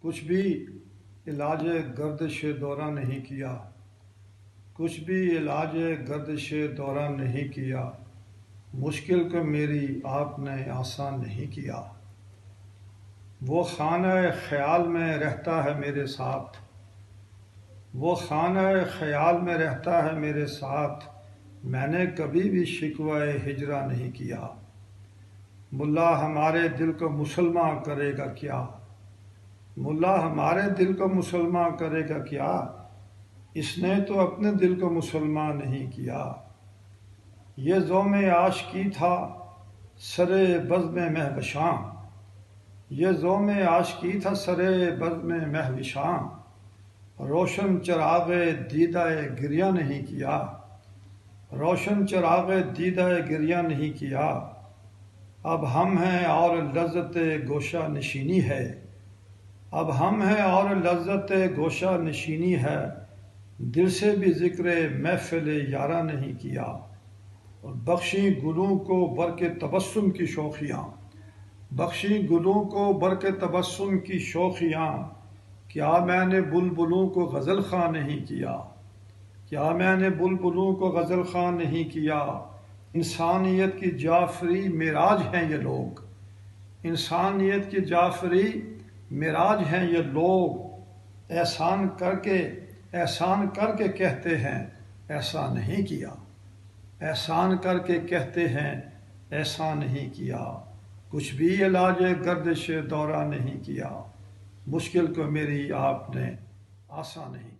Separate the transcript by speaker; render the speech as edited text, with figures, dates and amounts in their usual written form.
Speaker 1: کچھ بھی علاج گردش دورہ نہیں کیا، کچھ بھی علاج گردش دورہ نہیں کیا، مشکل کو میری آپ نے آسان نہیں کیا۔ وہ خانہ خیال میں رہتا ہے میرے ساتھ، وہ خانہ خیال میں رہتا ہے میرے ساتھ، میں نے کبھی بھی شکوہ ہجرا نہیں کیا۔ ملا ہمارے دل کو مسلمان کرے گا کیا، ملا ہمارے دل کو مسلمان کرے گا کیا، اس نے تو اپنے دل کو مسلمان نہیں کیا۔ یہ زوم عاشقی تھا سرے بزم مہوشاں، یہ زوم عاشقی تھا سرے بزم مہوشاں، روشن چراغ دیدہ گریہ نہیں کیا، روشن چراغ دیدہ گریہ نہیں کیا۔ اب ہم ہیں اور لذت گوشہ نشینی ہے، اب ہم ہیں اور لذت گوشہ نشینی ہے، دل سے بھی ذکر محفل یارہ نہیں کیا۔ اور بخشیں گلوں کو برق تبسم کی شوخیاں، بخشیں گلوں کو برق تبسم کی شوخیاں، کیا میں نے بلبلوں کو غزل خواں نہیں کیا، کیا میں نے بلبلوں کو غزل خواں نہیں کیا۔ انسانیت کی جعفری معراج ہیں یہ لوگ، انسانیت کی جعفری معراج ہیں یہ لوگ، احسان کر کے کہتے ہیں ایسا نہیں کیا، احسان کر کے کہتے ہیں ایسا نہیں کیا۔ کچھ بھی علاج گردش دورہ نہیں کیا، مشکل کو میری آپ نے آسان نہیں